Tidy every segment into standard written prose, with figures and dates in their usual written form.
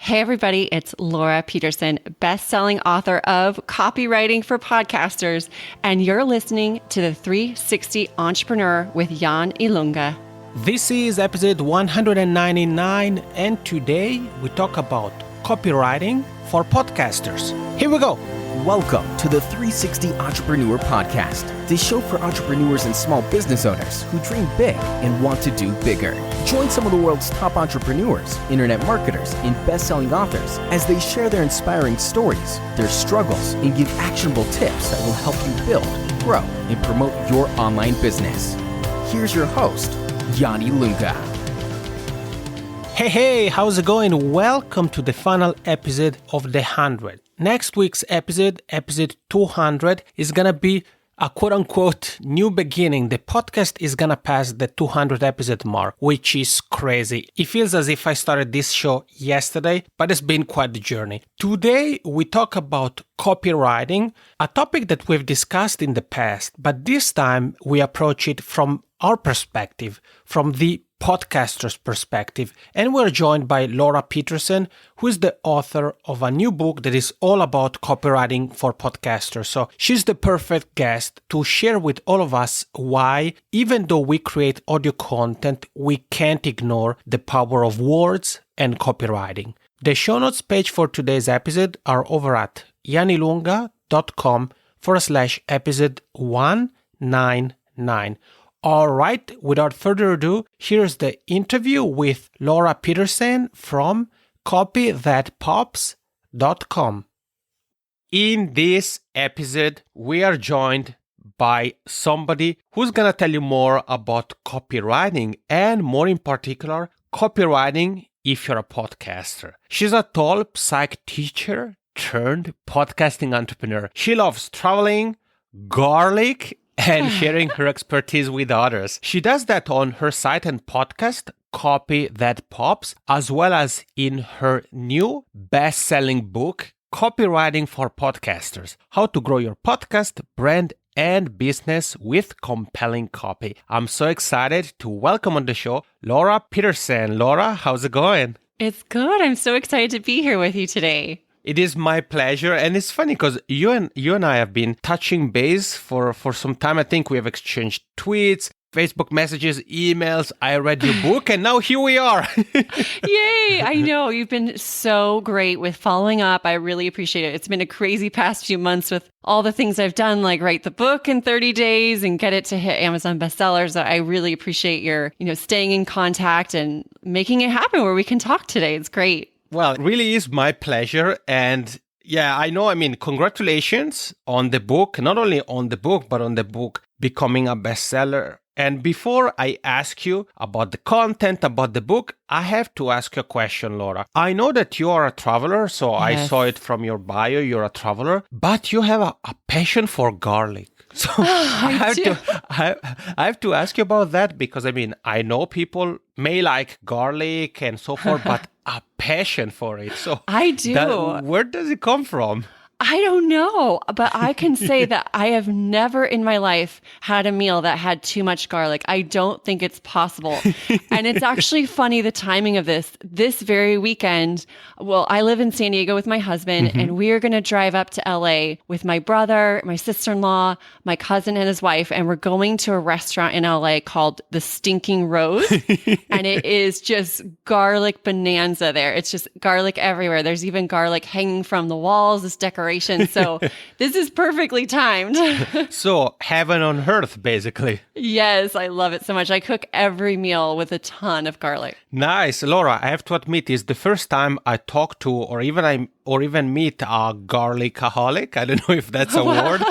Hey everybody, it's Laura Petersen, best-selling author of Copywriting for Podcasters, and you're listening to the 360 Entrepreneur with Jan Ilunga. This is episode 199, and today we talk about copywriting for podcasters. Here we go. Welcome to the 360 Entrepreneur Podcast, the show for entrepreneurs and small business owners who dream big and want to do bigger. Join some of the world's top entrepreneurs, internet marketers, and best-selling authors as they share their inspiring stories, their struggles, and give actionable tips that will help you build, grow, and promote your online business. Here's your host, Yanni Lunga. Hey, how's it going? Welcome to the final episode of the 100. Next week's episode 200, is going to be a quote-unquote new beginning. The podcast is going to pass the 200 episode mark, which is crazy. It feels as if I started this show yesterday, but it's been quite the journey. Today, we talk about copywriting, a topic that we've discussed in the past, but this time we approach it from our perspective, from the podcaster's perspective, and we're joined by Laura Petersen, who is the author of a new book that is all about copywriting for podcasters. So she's the perfect guest to share with all of us why, even though we create audio content, we can't ignore the power of words and copywriting. The show notes page for today's episode are over at yanilunga.com/episode 199. All right, without further ado, here's the interview with Laura Petersen from copythatpops.com. In this episode, we are joined by somebody who's going to tell you more about copywriting and, more in particular, copywriting if you're a podcaster. She's a tall psych teacher turned podcasting entrepreneur. She loves traveling, garlic, and sharing her expertise with others. She does that on her site and podcast, Copy That Pops, as well as in her new best-selling book, Copywriting for Podcasters: How to Grow Your Podcast, Brand, and Business with Compelling Copy. I'm so excited to welcome on the show Laura Petersen. Laura, how's it going? It's good. I'm so excited to be here with you today. It is my pleasure, and it's funny because you and I have been touching base for some time. I think we have exchanged tweets, Facebook messages, emails. I read your book, and now here we are. Yay! I know. You've been so great with following up. I really appreciate it. It's been a crazy past few months with all the things I've done, like write the book in 30 days and get it to hit Amazon bestsellers. I really appreciate your, staying in contact and making it happen where we can talk today. It's great. Well, it really is my pleasure. And yeah, I know, congratulations on the book, not only on the book, but on the book becoming a bestseller. And before I ask you about the content, about the book, I have to ask you a question, Laura. I know that you are a traveler, so yes. I saw it from your bio, you're a traveler, but you have a passion for garlic. So I have to ask you about that because, I know people may like garlic and so forth, but a passion for it. So I do. Where does it come from? I don't know, but I can say that I have never in my life had a meal that had too much garlic. I don't think it's possible. And it's actually funny, the timing of this very weekend. Well, I live in San Diego with my husband, and we are going to drive up to LA with my brother, my sister-in-law, my cousin and his wife, and we're going to a restaurant in LA called The Stinking Rose. And it is just garlic bonanza there. It's just garlic everywhere. There's even garlic hanging from the walls, this decoration. So this is perfectly timed. So heaven on earth, basically. Yes, I love it so much. I cook every meal with a ton of garlic. Nice. Laura, I have to admit, it's the first time I talk to or even meet a garlicaholic. I don't know if that's a word.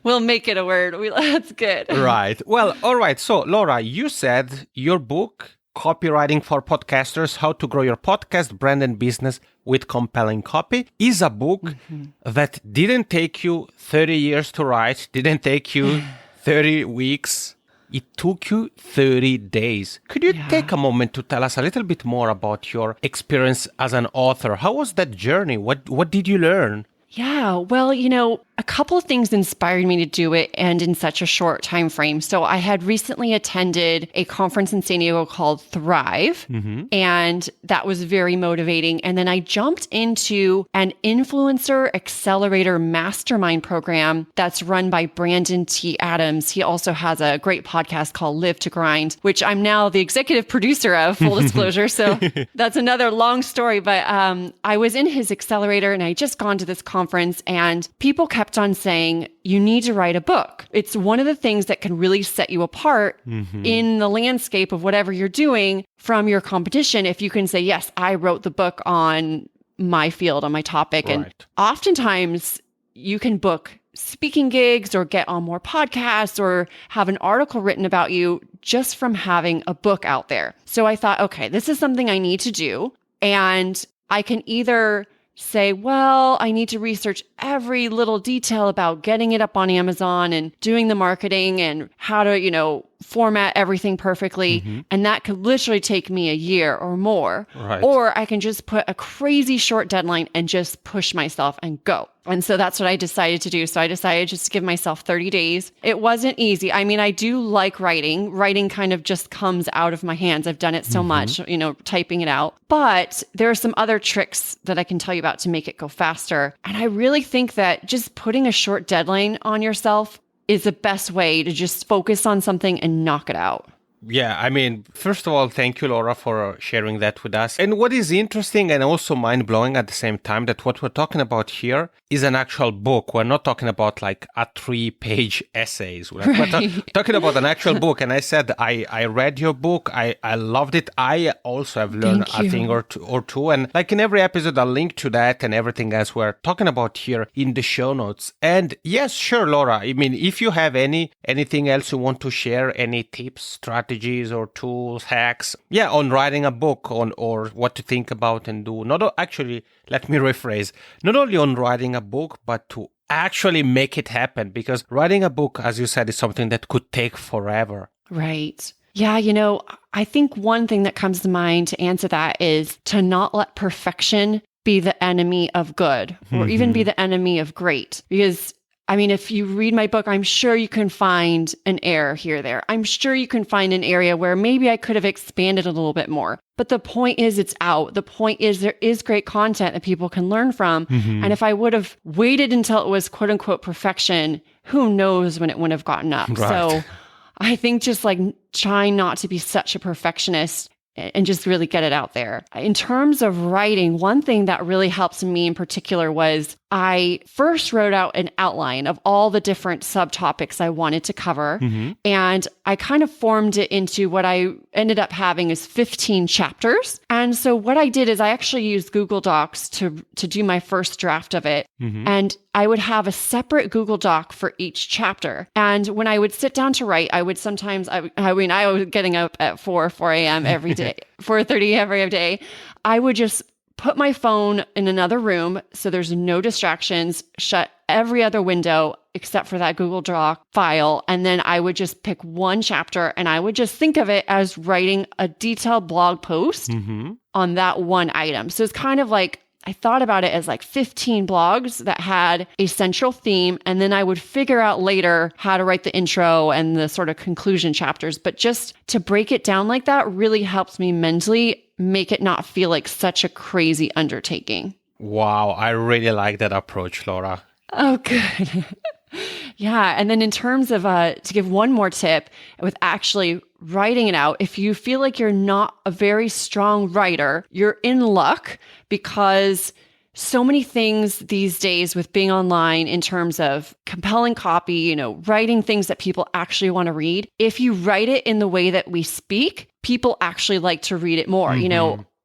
We'll make it a word. That's good. Right. Well, all right. So, Laura, you said your book, Copywriting for Podcasters: How to Grow Your Podcast, Brand, and Business with Compelling Copy, is a book that didn't take you 30 years to write, didn't take you 30 weeks. It took you 30 days. Could you take a moment to tell us a little bit more about your experience as an author? How was that journey? What did you learn? Yeah, well, a couple of things inspired me to do it and in such a short time frame. So I had recently attended a conference in San Diego called Thrive, and that was very motivating. And then I jumped into an influencer accelerator mastermind program that's run by Brandon T. Adams. He also has a great podcast called Live to Grind, which I'm now the executive producer of, full disclosure. So that's another long story. But I was in his accelerator and I had just gone to this conference, and people kept on saying, you need to write a book. It's one of the things that can really set you apart in the landscape of whatever you're doing from your competition. If you can say, yes, I wrote the book on my field, on my topic. Right. And oftentimes you can book speaking gigs or get on more podcasts or have an article written about you just from having a book out there. So I thought, okay, this is something I need to do. And I can either say, well, I need to research every little detail about getting it up on Amazon and doing the marketing and how to, format everything perfectly. And that could literally take me a year or more. Right. Or I can just put a crazy short deadline and just push myself and go. And so that's what I decided to do. So I decided just to give myself 30 days. It wasn't easy. I mean, I do like writing. Writing kind of just comes out of my hands. I've done it so much, typing it out. But there are some other tricks that I can tell you about to make it go faster. And I really think that just putting a short deadline on yourself is the best way to just focus on something and knock it out. Yeah, I mean, first of all, thank you, Laura, for sharing that with us. And what is interesting and also mind-blowing at the same time, that what we're talking about here is an actual book. We're not talking about like a 3-page essays. We're talking about an actual book. And I said, I read your book. I loved it. I also have learned a thing or two. And like in every episode, I'll link to that and everything else we're talking about here in the show notes. And yes, sure, Laura. I mean, if you have anything else you want to share, any tips, strategies, or tools, hacks, on writing a book or what to think about and do. Let me rephrase, not only on writing a book, but to actually make it happen, because writing a book, as you said, is something that could take forever. Right. Yeah, I think one thing that comes to mind to answer that is to not let perfection be the enemy of good or even be the enemy of great. Because I mean, if you read my book, I'm sure you can find an error here or there. I'm sure you can find an area where maybe I could have expanded a little bit more. But the point is, it's out. The point is, there is great content that people can learn from. And if I would have waited until it was quote unquote perfection, who knows when it wouldn't have gotten up. Right. So I think just like trying not to be such a perfectionist and just really get it out there. In terms of writing, one thing that really helps me in particular was I first wrote out an outline of all the different subtopics I wanted to cover. And I kind of formed it into what I ended up having is 15 chapters. And so what I did is I actually used Google Docs to do my first draft of it. And I would have a separate Google Doc for each chapter. And when I would sit down to write, I would sometimes, I was getting up at 4 a.m. every day, 4:30 every day. I would just put my phone in another room so there's no distractions, shut every other window except for that Google Doc file. And then I would just pick one chapter and I would just think of it as writing a detailed blog post on that one item. So it's kind of like, I thought about it as like 15 blogs that had a central theme, and then I would figure out later how to write the intro and the sort of conclusion chapters. But just to break it down like that really helps me mentally make it not feel like such a crazy undertaking. Wow, I really like that approach, Laura. Oh, good. Yeah. And then in terms of, to give one more tip with actually writing it out, if you feel like you're not a very strong writer, you're in luck, because so many things these days with being online in terms of compelling copy, writing things that people actually want to read. If you write it in the way that we speak, people actually like to read it more.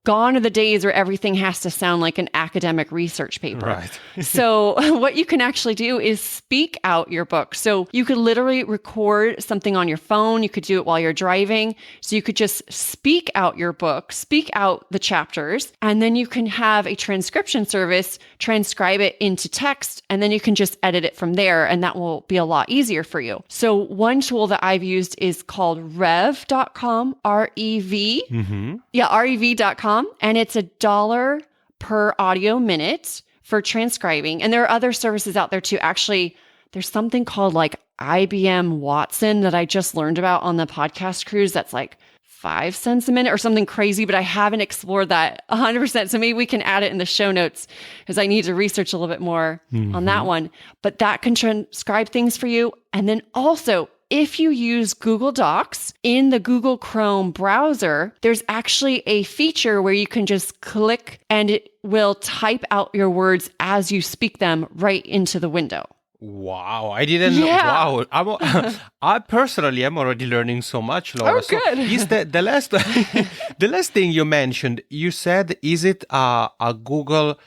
Gone are the days where everything has to sound like an academic research paper. Right. So what you can actually do is speak out your book. So you could literally record something on your phone. You could do it while you're driving. So you could just speak out your book, speak out the chapters, and then you can have a transcription service transcribe it into text, and then you can just edit it from there, and that will be a lot easier for you. So one tool that I've used is called rev.com, R-E-V. Yeah, rev.com. And it's $1 per audio minute for transcribing. And there are other services out there too. Actually, there's something called like IBM Watson that I just learned about on the podcast cruise. That's like 5 cents a minute or something crazy, but I haven't explored that 100%. So maybe we can add it in the show notes because I need to research a little bit more on that one. But that can transcribe things for you. And then also, if you use Google Docs in the Google Chrome browser, there's actually a feature where you can just click and it will type out your words as you speak them right into the window. Wow, I didn't know. Wow, I personally am already learning so much, Laura. Oh, good. So is the last the last thing you mentioned? You said, is it a Google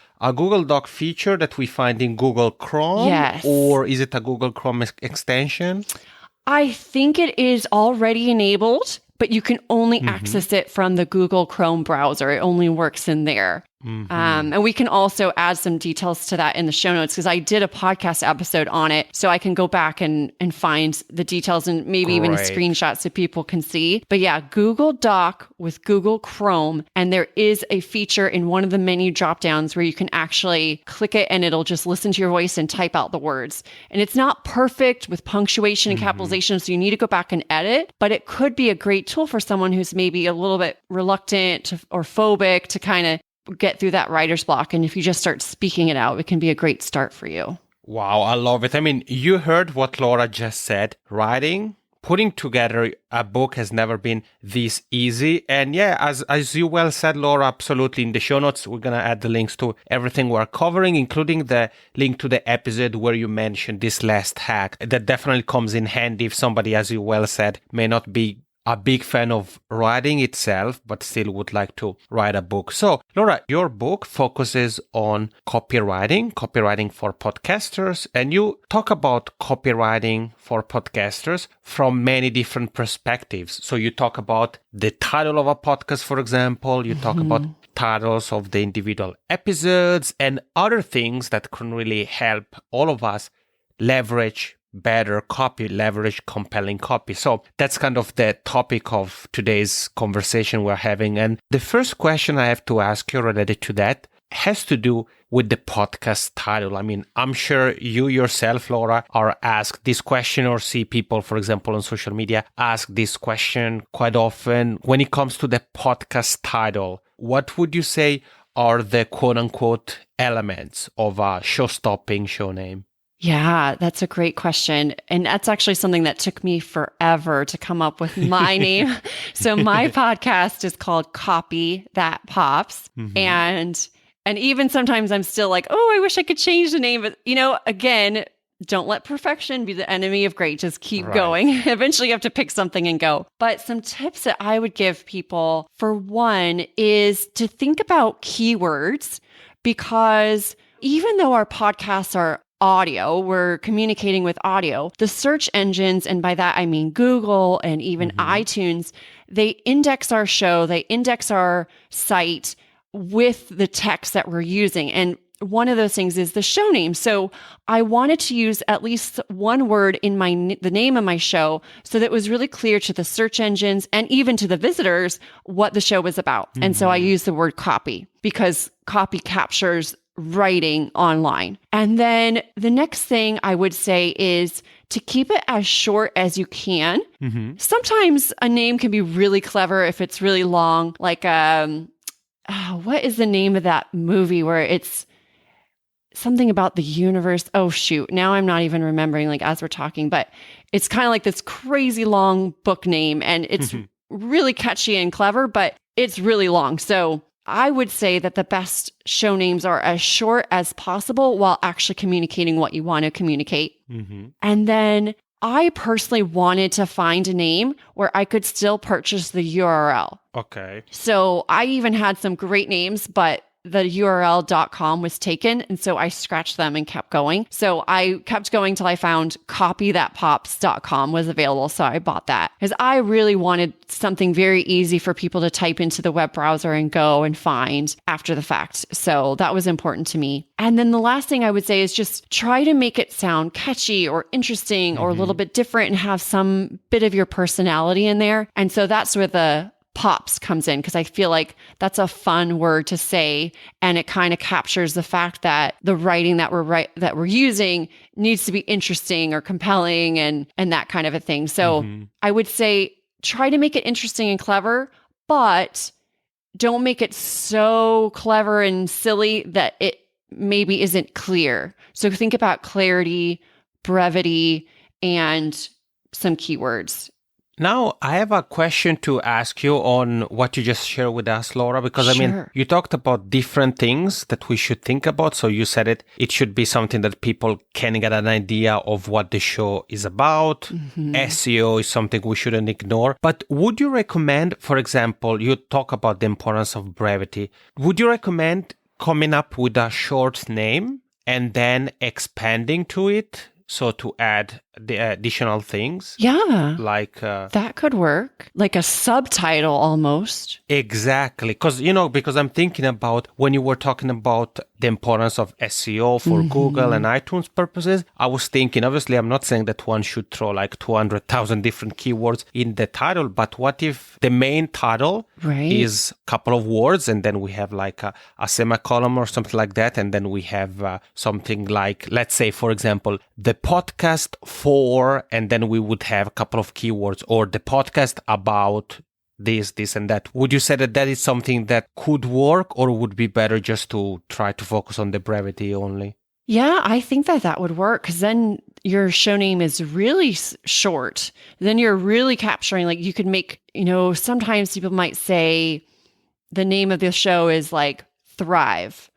Doc feature that we find in Google Chrome? Yes. Or is it a Google Chrome extension? I think it is already enabled, but you can only access it from the Google Chrome browser. It only works in there. And we can also add some details to that in the show notes because I did a podcast episode on it. So I can go back and find the details and maybe even a screenshot so people can see. But yeah, Google Doc with Google Chrome. And there is a feature in one of the menu drop downs where you can actually click it and it'll just listen to your voice and type out the words. And it's not perfect with punctuation and capitalization. So you need to go back and edit, but it could be a great tool for someone who's maybe a little bit reluctant or phobic to kind of get through that writer's block. And if you just start speaking it out, it can be a great start for you. Wow, I love it. I mean, you heard what Laura just said. Putting together a book has never been this easy. And yeah, as you well said, Laura, absolutely. In the show notes, we're going to add the links to everything we're covering, including the link to the episode where you mentioned this last hack. That definitely comes in handy if somebody, as you well said, may not be a big fan of writing itself, but still would like to write a book. So, Laura, your book focuses on copywriting for podcasters, and you talk about copywriting for podcasters from many different perspectives. So you talk about the title of a podcast, for example, you talk about titles of the individual episodes and other things that can really help all of us leverage better copy, leverage compelling copy. So that's kind of the topic of today's conversation we're having. And the first question I have to ask you related to that has to do with the podcast title. I mean, I'm sure you yourself, Laura, are asked this question or see people, for example, on social media ask this question quite often. When it comes to the podcast title, what would you say are the quote unquote elements of a show-stopping show name? Yeah, that's a great question. And that's actually something that took me forever to come up with my name. So my podcast is called Copy That Pops. And even sometimes I'm still like, oh, I wish I could change the name. But, again, don't let perfection be the enemy of great. Just keep going. Eventually you have to pick something and go. But some tips that I would give people, for one, is to think about keywords, because even though our podcasts are audio, we're communicating with audio, the search engines, and by that I mean Google and even iTunes, they index our show, they index our site with the text that we're using. And one of those things is the show name. So I wanted to use at least one word in the name of my show so that it was really clear to the search engines and even to the visitors what the show was about. And so I used the word copy because copy captures writing online. And then the next thing I would say is to keep it as short as you can. Sometimes a name can be really clever if it's really long. Like, what is the name of that movie where it's something about the universe? Oh, shoot. Now I'm not even remembering, like, as we're talking, but it's kind of like this crazy long book name, and it's really catchy and clever, but it's really long. So I would say that the best show names are as short as possible while actually communicating what you want to communicate. And then I personally wanted to find a name where I could still purchase the URL. Okay. So I even had some great names, but the URL.com was taken. And so I scratched them and kept going. So I kept going till I found copythatpops.com was available. So I bought that because I really wanted something very easy for people to type into the web browser and go and find after the fact. So that was important to me. And then the last thing I would say is just try to make it sound catchy or interesting or a little bit different and have some bit of your personality in there. And so that's where the pops comes in because I feel like that's a fun word to say, and it kind of captures the fact that the writing that we're using needs to be interesting or compelling and that kind of a thing. So I would say try to make it interesting and clever, but don't make it so clever and silly that it maybe isn't clear. So think about clarity, brevity, and some keywords. Now, I have a question to ask you on what you just shared with us, Laura, because I mean, you talked about different things that we should think about. So you said it should be something that people can get an idea of what the show is about. SEO is something we shouldn't ignore. But would you recommend, for example, you talk about the importance of brevity. Would you recommend coming up with a short name and then expanding to it? So to add the additional things? Yeah. Like... that could work. Like a subtitle almost. Exactly. Because I'm thinking about when you were talking about the importance of SEO for Google and iTunes purposes, I was thinking, obviously, I'm not saying that one should throw like 200,000 different keywords in the title, but what if the main title is a couple of words and then we have like a semicolon or something like that, and then we have something like, let's say, for example, the podcast for, and then we would have a couple of keywords, or the podcast about this, and that. Would you say that is something that could work, or would be better just to try to focus on the brevity only? Yeah, I think that would work, because then your show name is really short. Then you're really capturing, like you could make, sometimes people might say the name of the show is like Thrive,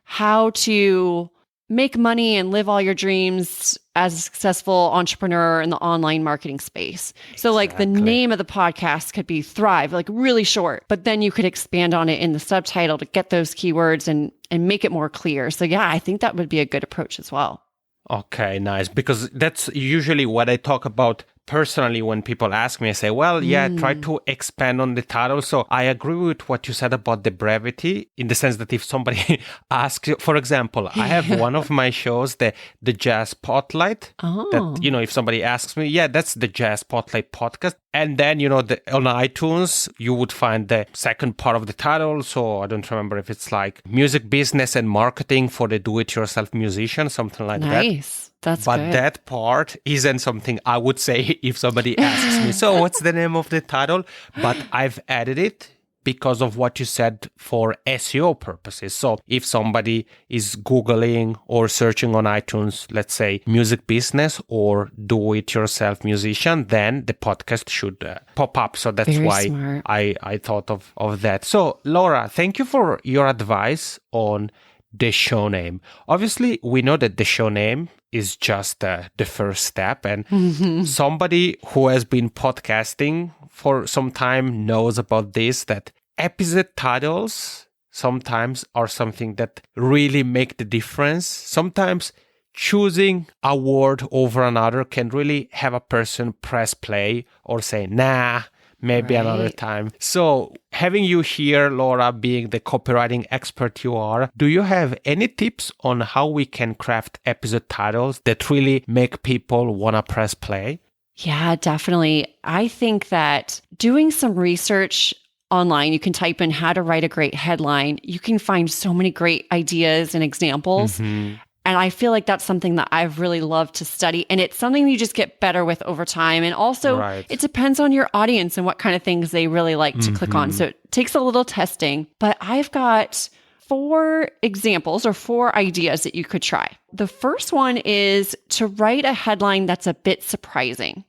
how to make money and live all your dreams as a successful entrepreneur in the online marketing space. So like the name of the podcast could be Thrive, like really short, but then you could expand on it in the subtitle to get those keywords and make it more clear. So yeah, I think that would be a good approach as well. Okay, nice. Because that's usually what I talk about personally when people ask me. I say, well, yeah, try to expand on the title. So I agree with what you said about the brevity, in the sense that if somebody asks you, for example, I have one of my shows, the Jazz Spotlight, that, if somebody asks me, yeah, that's the Jazz Spotlight podcast. And then, on iTunes, you would find the second part of the title. So I don't remember if it's like music business and marketing for the do-it-yourself musician, something like that. Nice. That's but good. That part isn't something I would say if somebody asks me, so what's the name of the title? But I've added it because of what you said for SEO purposes. So if somebody is Googling or searching on iTunes, let's say music business or do-it-yourself musician, then the podcast should pop up. So that's Very why smart. I thought of that. So Laura, thank you for your advice on the show name. Obviously, we know that the show name is just the first step, and somebody who has been podcasting for some time knows about this, that episode titles sometimes are something that really make the difference. Sometimes choosing a word over another can really have a person press play or say, nah, maybe another time. So having you here, Laura, being the copywriting expert you are, do you have any tips on how we can craft episode titles that really make people want to press play? Yeah, definitely. I think that doing some research online, you can type in how to write a great headline. You can find so many great ideas and examples. And I feel like that's something that I've really loved to study. And it's something you just get better with over time. And also, it depends on your audience and what kind of things they really like to click on. So it takes a little testing. But I've got 4 examples or 4 ideas that you could try. The first one is to write a headline that's a bit surprising.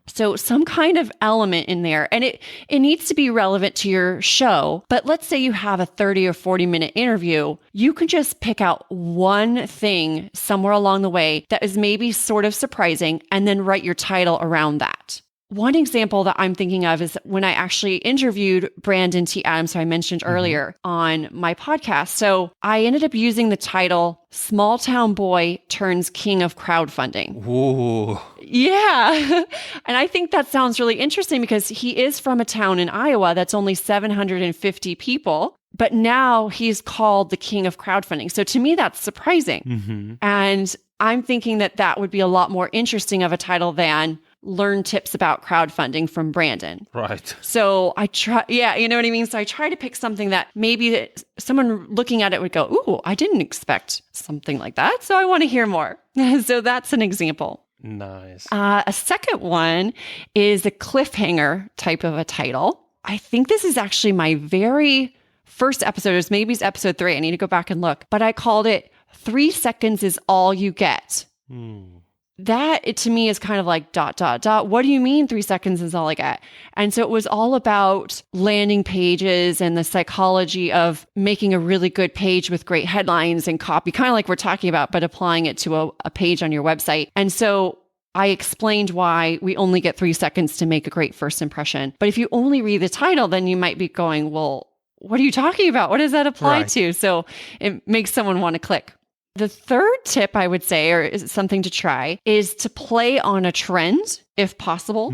So some kind of element in there, and it needs to be relevant to your show. But let's say you have a 30 or 40 minute interview. You can just pick out one thing somewhere along the way that is maybe sort of surprising and then write your title around that. One example that I'm thinking of is when I actually interviewed Brandon T. Adams, who I mentioned earlier on my podcast. So I ended up using the title, Small Town Boy Turns King of Crowdfunding. Ooh. Yeah. And I think that sounds really interesting because he is from a town in Iowa that's only 750 people, but now he's called the King of Crowdfunding. So to me, that's surprising. And I'm thinking that would be a lot more interesting of a title than learn tips about crowdfunding from Brandon. Right. So I try, yeah, you know what I mean? So I try to pick something that maybe someone looking at it would go, ooh, I didn't expect something like that. So I want to hear more. So that's an example. Nice. A second one is a cliffhanger type of a title. I think this is actually my very first episode, or maybe it's episode 3. I need to go back and look, but I called it 3 seconds is all you get. That to me is kind of like ... What do you mean 3 seconds is all I get? And so it was all about landing pages and the psychology of making a really good page with great headlines and copy, kind of like we're talking about, but applying it to a page on your website. And so I explained why we only get 3 seconds to make a great first impression. But if you only read the title, then you might be going, well, what are you talking about? What does that apply to? So it makes someone want to click. The third tip I would say, or is something to try, is to play on a trend if possible.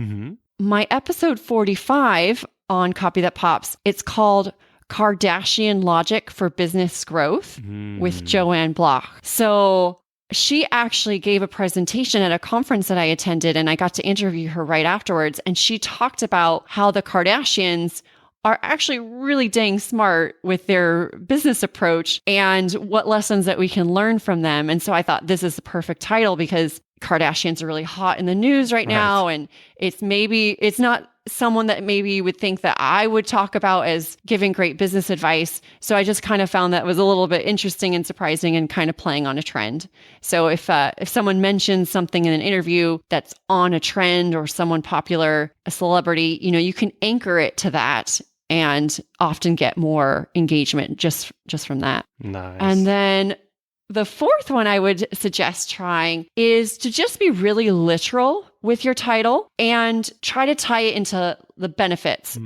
My episode 45 on Copy That Pops, it's called Kardashian Logic for Business Growth with Joanne Bloch. So she actually gave a presentation at a conference that I attended, and I got to interview her right afterwards. And she talked about how the Kardashians are actually really dang smart with their business approach and what lessons that we can learn from them. And so I thought this is the perfect title because Kardashians are really hot in the news right now. And it's not someone that maybe you would think that I would talk about as giving great business advice. So I just kind of found that was a little bit interesting and surprising and kind of playing on a trend. So if someone mentions something in an interview that's on a trend or someone popular, a celebrity, you can anchor it to that and often get more engagement just from that. Nice. And then the fourth one I would suggest trying is to just be really literal with your title and try to tie it into the benefits.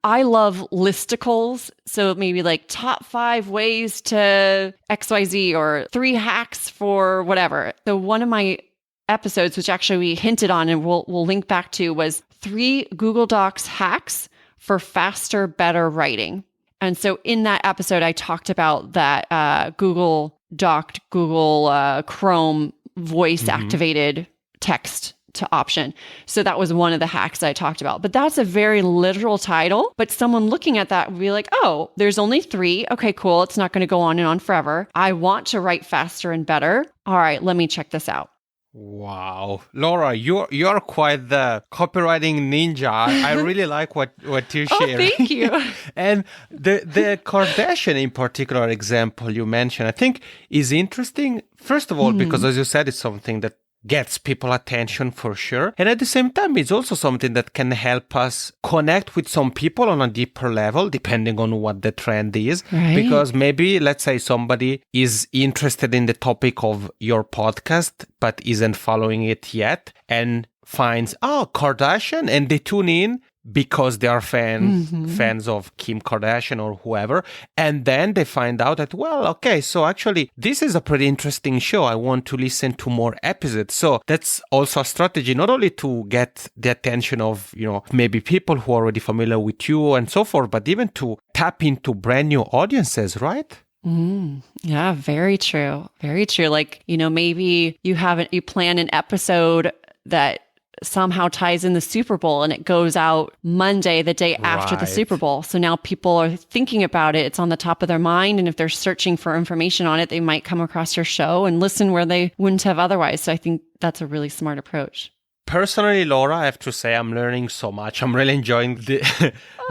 I love listicles. So maybe like top 5 ways to XYZ or 3 hacks for whatever. So one of my episodes, which actually we hinted on and we'll link back to, was 3 Google Docs hacks for faster, better writing. And so in that episode, I talked about that Google Doc, Google Chrome voice activated text to option. So that was one of the hacks I talked about. But that's a very literal title. But someone looking at that would be like, oh, there's only 3. Okay, cool. It's not going to go on and on forever. I want to write faster and better. All right, let me check this out. Wow, Laura, you're quite the copywriting ninja. I really like what you share. Oh, thank you. And the Kardashian in particular example you mentioned, I think is interesting. First of all, because as you said, it's something that gets people attention for sure. And at the same time, it's also something that can help us connect with some people on a deeper level, depending on what the trend is. Right. Because maybe, let's say somebody is interested in the topic of your podcast, but isn't following it yet and finds, Kardashian, and they tune in because they are fans of Kim Kardashian or whoever. And then they find out that, well, okay, so actually this is a pretty interesting show. I want to listen to more episodes. So that's also a strategy, not only to get the attention of, maybe people who are already familiar with you and so forth, but even to tap into brand new audiences, right? Yeah, very true. Very true. Like, maybe you plan an episode that somehow ties in the Super Bowl and it goes out Monday, the day after the Super Bowl. So now people are thinking about it. It's on the top of their mind. And if they're searching for information on it, they might come across your show and listen where they wouldn't have otherwise. So I think that's a really smart approach. Personally, Laura, I have to say I'm learning so much. I'm really enjoying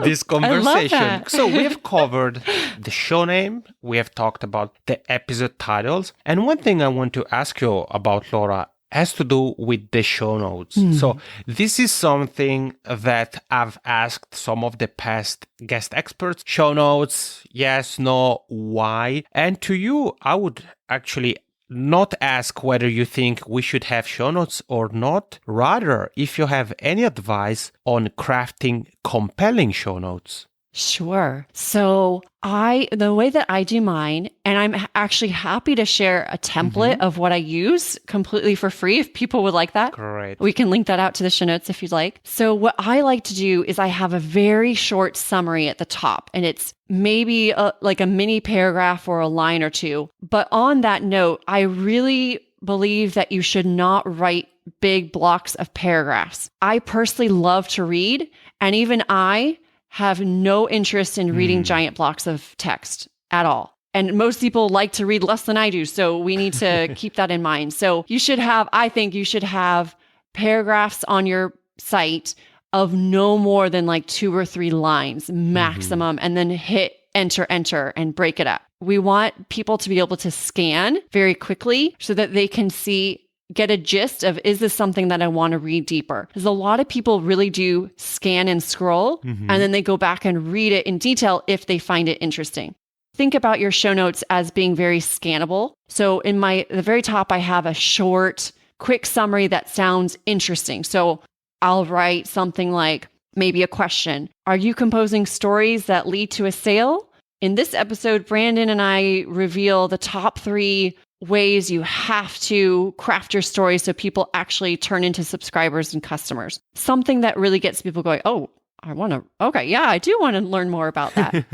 this conversation. I love that. So we have covered the show name. We have talked about the episode titles. And one thing I want to ask you about, Laura, has to do with the show notes. So this is something that I've asked some of the past guest experts. Show notes, yes, no, why? And to you, I would actually not ask whether you think we should have show notes or not. Rather, if you have any advice on crafting compelling show notes. Sure. So the way that I do mine, and I'm actually happy to share a template of what I use completely for free if people would like that. Great. We can link that out to the show notes if you'd like. So what I like to do is I have a very short summary at the top, and it's maybe like a mini paragraph or a line or two. But on that note, I really believe that you should not write big blocks of paragraphs. I personally love to read, and even I have no interest in reading giant blocks of text at all. And most people like to read less than I do. So we need to keep that in mind. So I think you should have paragraphs on your site of no more than like 2 or 3 lines maximum, and then hit enter, and break it up. We want people to be able to scan very quickly so that they can get a gist of, is this something that I want to read deeper? Because a lot of people really do scan and scroll, and then they go back and read it in detail if they find it interesting. Think about your show notes as being very scannable. So in the very top, I have a short, quick summary that sounds interesting. So I'll write something like maybe a question. Are you composing stories that lead to a sale? In this episode, Brandon and I reveal the top 3 ways you have to craft your story so people actually turn into subscribers and customers. Something that really gets people going, oh, I do want to learn more about that.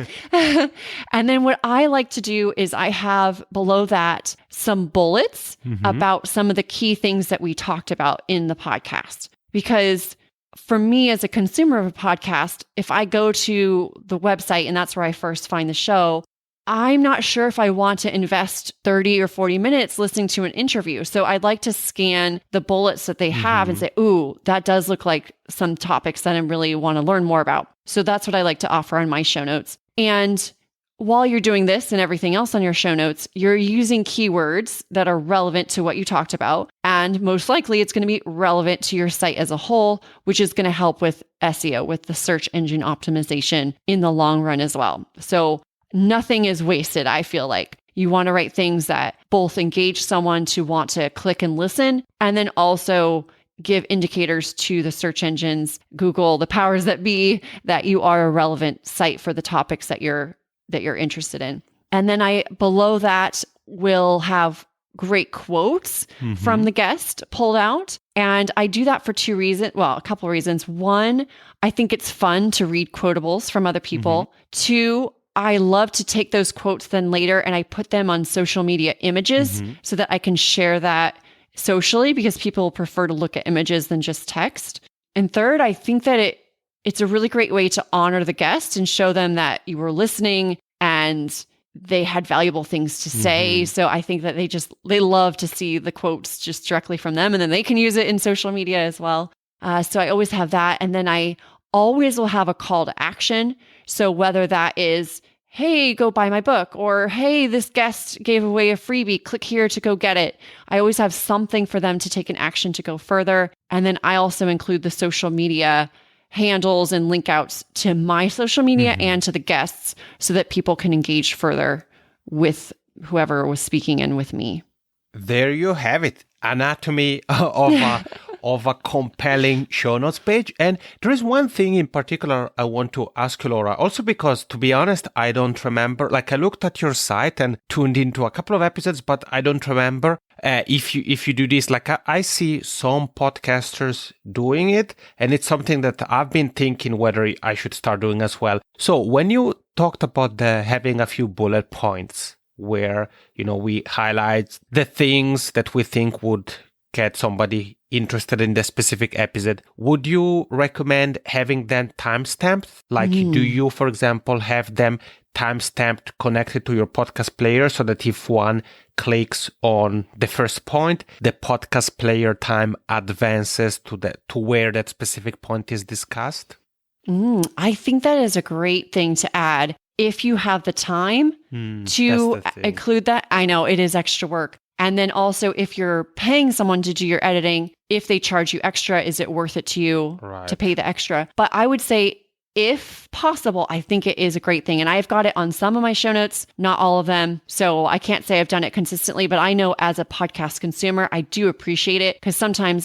And then what I like to do is I have below that some bullets about some of the key things that we talked about in the podcast. Because for me as a consumer of a podcast, if I go to the website and that's where I first find the show, I'm not sure if I want to invest 30 or 40 minutes listening to an interview. So I'd like to scan the bullets that they have and say, ooh, that does look like some topics that I really want to learn more about. So that's what I like to offer on my show notes. And while you're doing this and everything else on your show notes, you're using keywords that are relevant to what you talked about. And most likely it's going to be relevant to your site as a whole, which is going to help with SEO, with the search engine optimization in the long run as well. So nothing is wasted, I feel like. You want to write things that both engage someone to want to click and listen, and then also give indicators to the search engines, Google, the powers that be, that you are a relevant site for the topics that you're interested in. And then below that will have great quotes from the guest pulled out. And I do that for a couple of reasons. One, I think it's fun to read quotables from other people. 2, I love to take those quotes then later and I put them on social media images so that I can share that socially, because people prefer to look at images than just text. And third, I think that it's a really great way to honor the guest and show them that you were listening and they had valuable things to say. So I think that they love to see the quotes just directly from them, and then they can use it in social media as well. So I always have that. And then I always will have a call to action. So whether that is, hey, go buy my book, or hey, this guest gave away a freebie, click here to go get it. I always have something for them to take an action to go further. And then I also include the social media handles and link outs to my social media and to the guests so that people can engage further with whoever was speaking and with me. There you have it. Anatomy of a compelling show notes page. And there is one thing in particular I want to ask you, Laura, also because, to be honest, I don't remember. Like, I looked at your site and tuned into a couple of episodes, but I don't remember if you do this. Like, I see some podcasters doing it, and it's something that I've been thinking whether I should start doing as well. So when you talked about having a few bullet points where, we highlight the things that we think would get somebody interested in the specific episode, would you recommend having them timestamped? Like, do you, for example, have them timestamped connected to your podcast player so that if one clicks on the first point, the podcast player time advances to where that specific point is discussed? I think that is a great thing to add. If you have the time to include that, I know it is extra work. And then also, if you're paying someone to do your editing, if they charge you extra, is it worth it to you to pay the extra? But I would say, if possible, I think it is a great thing. And I've got it on some of my show notes, not all of them. So I can't say I've done it consistently, but I know as a podcast consumer, I do appreciate it, because sometimes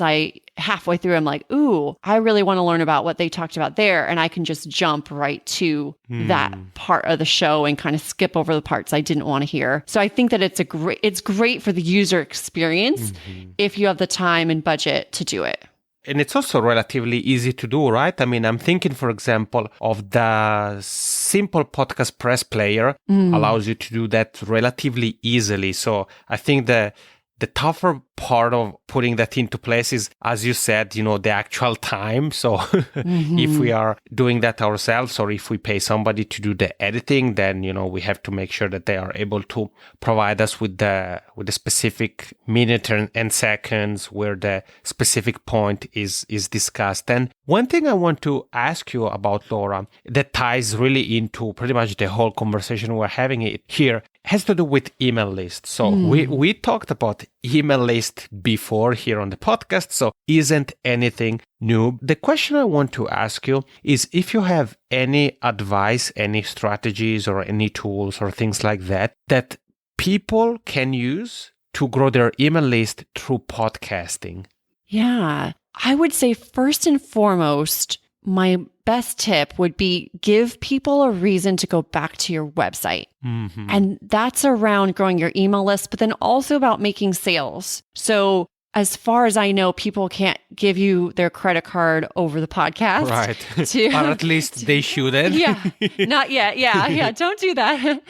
halfway through, I'm like, ooh, I really want to learn about what they talked about there. And I can just jump right to that part of the show and kind of skip over the parts I didn't want to hear. So I think that it's great for the user experience if you have the time and budget to do it. And it's also relatively easy to do, right? I mean, I'm thinking, for example, of the simple podcast press player allows you to do that relatively easily. So I think the The tougher part of putting that into place is, as you said, the actual time. So if we are doing that ourselves, or if we pay somebody to do the editing, then, we have to make sure that they are able to provide us with the specific minute and seconds where the specific point is discussed. And one thing I want to ask you about, Laura, that ties really into pretty much the whole conversation we're having here, has to do with email lists. So we talked about email list before here on the podcast, so isn't anything new. The question I want to ask you is if you have any advice, any strategies or any tools or things like that people can use to grow their email list through podcasting. Yeah, I would say first and foremost, my best tip would be give people a reason to go back to your website. Mm-hmm. And that's around growing your email list, but then also about making sales. So as far as I know, people can't give you their credit card over the podcast. Right. Or at least they shouldn't. Yeah. Not yet. Yeah. Don't do that.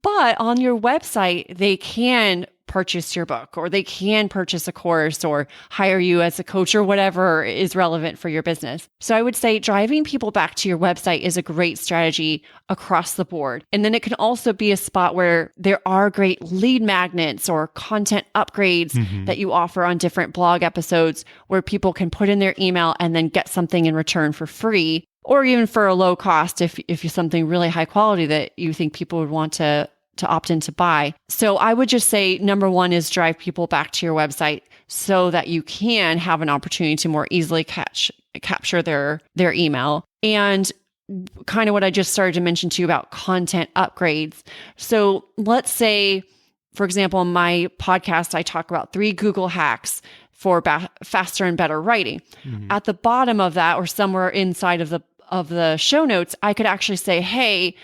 But on your website, they can purchase your book, or they can purchase a course or hire you as a coach, or whatever is relevant for your business. So I would say driving people back to your website is a great strategy across the board. And then it can also be a spot where there are great lead magnets or content upgrades that you offer on different blog episodes where people can put in their email and then get something in return for free, or even for a low cost if you're something really high quality that you think people would want to opt in to buy. So I would just say, number one is drive people back to your website so that you can have an opportunity to more easily capture their email. And kind of what I just started to mention to you about content upgrades. So let's say, for example, in my podcast, I talk about 3 Google hacks for faster and better writing. Mm-hmm. At the bottom of that, or somewhere inside of the show notes, I could actually say, hey,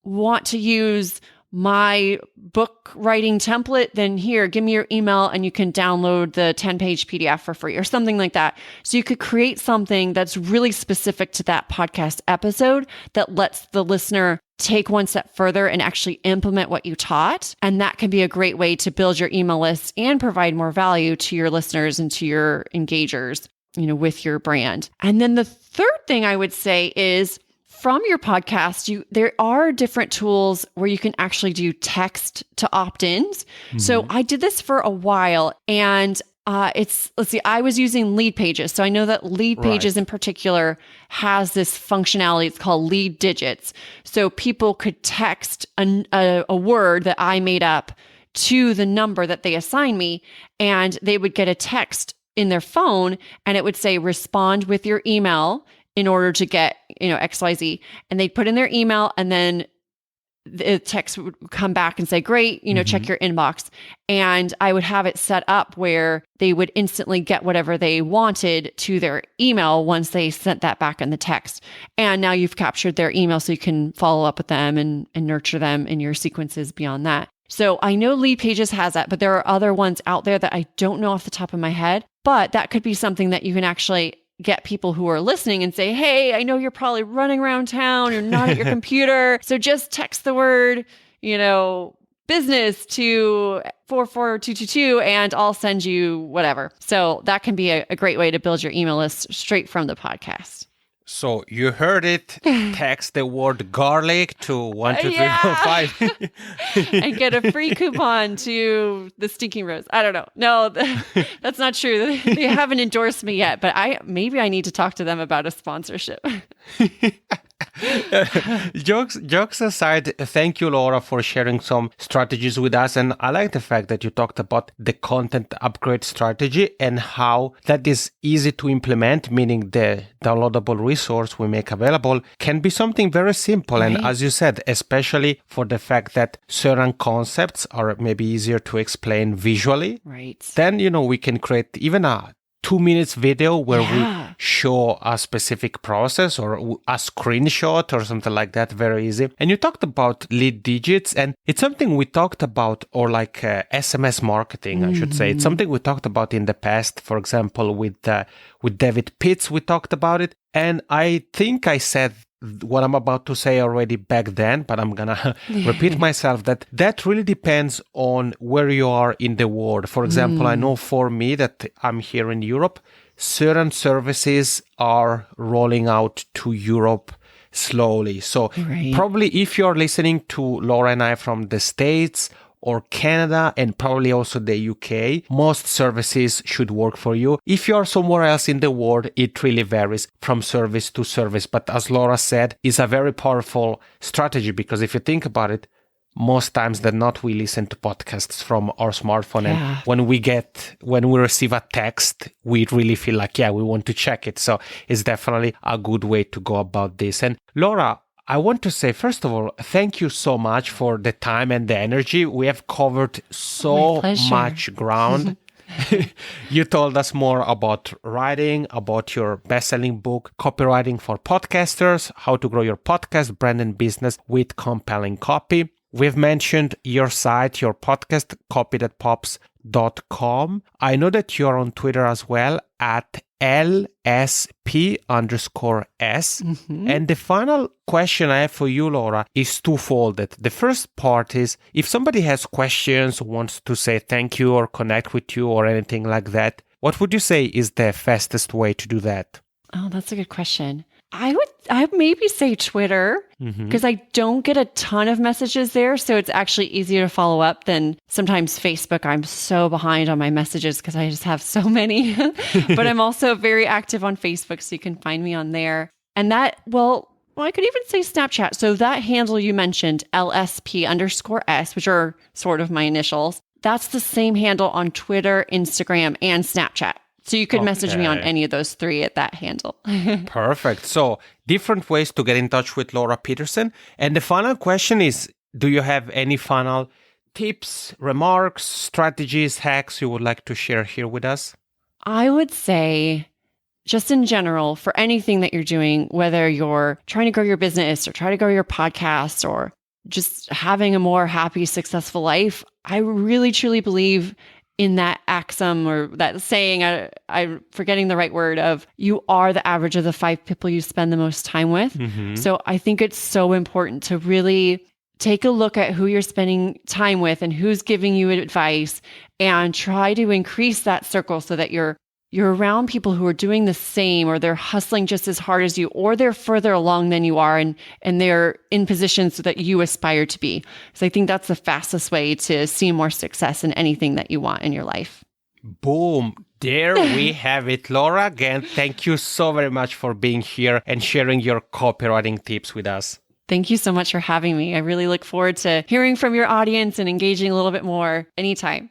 want to use my book writing template, then here, give me your email and you can download the 10-page PDF for free, or something like that. So you could create something that's really specific to that podcast episode that lets the listener take one step further and actually implement what you taught. And that can be a great way to build your email list and provide more value to your listeners and to your engagers, with your brand. And then the third thing I would say is, from your podcast, there are different tools where you can actually do text to opt-ins. Mm-hmm. So I did this for a while, and I was using Lead Pages. So I know that Lead Pages in particular has this functionality. It's called Lead Digits. So people could text a word that I made up to the number that they assign me, and they would get a text in their phone, and it would say, respond with your email in order to get, XYZ. And they'd put in their email, and then the text would come back and say, great, check your inbox. And I would have it set up where they would instantly get whatever they wanted to their email once they sent that back in the text. And now you've captured their email, so you can follow up with them and nurture them in your sequences beyond that. So I know Lead Pages has that, but there are other ones out there that I don't know off the top of my head. But that could be something that you can actually get people who are listening and say, hey, I know you're probably running around town, you're not at your computer. So just text the word, business to 44222 and I'll send you whatever. So that can be a great way to build your email list straight from the podcast. So you heard it. Text the word garlic to 12345 and get a free coupon to the Stinking Rose. I don't know. No, that's not true. They haven't endorsed me yet, but maybe I need to talk to them about a sponsorship. Jokes aside, thank you, Laura, for sharing some strategies with us. And I like the fact that you talked about the content upgrade strategy and how that is easy to implement, meaning the downloadable resource we make available can be something very simple. Right. And as you said, especially for the fact that certain concepts are maybe easier to explain visually. Right. Then, we can create even a 2-minute video where we show a specific process or a screenshot or something like that. Very easy. And you talked about lead digits, and it's something we talked about, or like SMS marketing, I should say. It's something we talked about in the past. For example, with David Pitts, we talked about it. And I think I said what I'm about to say already back then, but I'm gonna repeat myself that really depends on where you are in the world. For example, I know for me that I'm here in Europe, certain services are rolling out to Europe slowly. So probably if you're listening to Laura and I from the States or Canada and probably also the UK, most services should work for you. If you're somewhere else in the world, it really varies from service to service. But as Laura said, it's a very powerful strategy because if you think about it, most times than not, we listen to podcasts from our smartphone. And when we receive a text, we really feel like, we want to check it. So it's definitely a good way to go about this. And Laura, I want to say, first of all, thank you so much for the time and the energy. We have covered so much ground. You told us more about writing, about your best-selling book, Copywriting for Podcasters, how to grow your podcast, brand, and business with compelling copy. We've mentioned your site, your podcast, copythatpops.com. I know that you're on Twitter as well at LSP_S. And the final question I have for you, Laura, is twofold. The first part is if somebody has questions, wants to say thank you or connect with you or anything like that, what would you say is the fastest way to do that? Oh, that's a good question. I would maybe say Twitter because I don't get a ton of messages there. So it's actually easier to follow up than sometimes Facebook. I'm so behind on my messages because I just have so many, but I'm also very active on Facebook. So you can find me on there. And I could even say Snapchat. So that handle you mentioned, LSP_S, which are sort of my initials. That's the same handle on Twitter, Instagram, and Snapchat. So you could message me on any of those three at that handle. Perfect. So different ways to get in touch with Laura Petersen. And the final question is, do you have any final tips, remarks, strategies, hacks you would like to share here with us? I would say just in general, for anything that you're doing, whether you're trying to grow your business or try to grow your podcast or just having a more happy, successful life, I really, truly believe in that axiom or that saying, I'm forgetting the right word, of you are the average of the 5 people you spend the most time with. So I think it's so important to really take a look at who you're spending time with and who's giving you advice and try to increase that circle so that you're around people who are doing the same, or they're hustling just as hard as you, or they're further along than you are and they're in positions so that you aspire to be. So I think that's the fastest way to see more success in anything that you want in your life. Boom. There we have it. Laura, again, thank you so very much for being here and sharing your copywriting tips with us. Thank you so much for having me. I really look forward to hearing from your audience and engaging a little bit more anytime.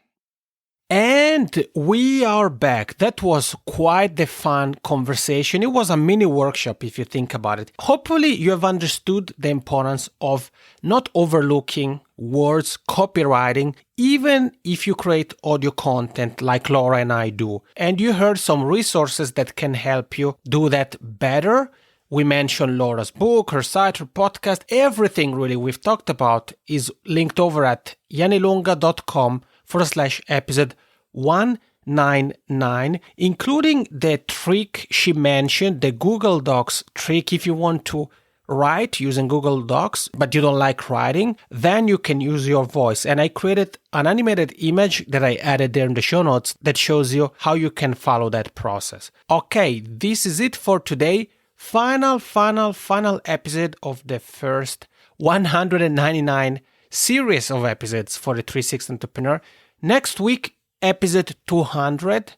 And we are back. That was quite the fun conversation. It was a mini workshop if you think about it. Hopefully you have understood the importance of not overlooking words, copywriting, even if you create audio content like Laura and I do. And you heard some resources that can help you do that better. We mentioned Laura's book, her site, her podcast, everything really we've talked about is linked over at janilunga.com/episode 199, including the trick she mentioned, the Google Docs trick. If you want to write using Google Docs, but you don't like writing, then you can use your voice. And I created an animated image that I added there in the show notes that shows you how you can follow that process. Okay, this is it for today. Final episode of the first 199 series of episodes for the 360 Entrepreneur. Next week, episode 200.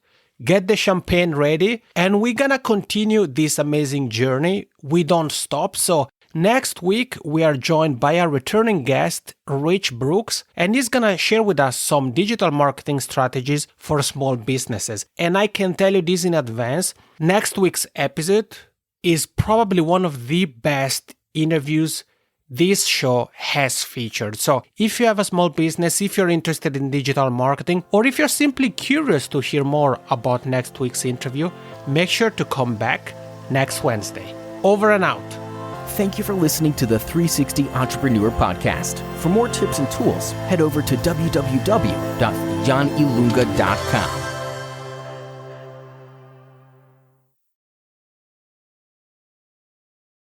Get the champagne ready, and we're gonna continue this amazing journey. We don't stop. So next week, we are joined by a returning guest, Rich Brooks, and he's gonna share with us some digital marketing strategies for small businesses. And I can tell you this in advance, next week's episode is probably one of the best interviews this show has featured. So if you have a small business, if you're interested in digital marketing, or if you're simply curious to hear more about next week's interview, make sure to come back next Wednesday. Over and out. Thank you for listening to the 360 Entrepreneur Podcast. For more tips and tools, head over to www.janilunga.com.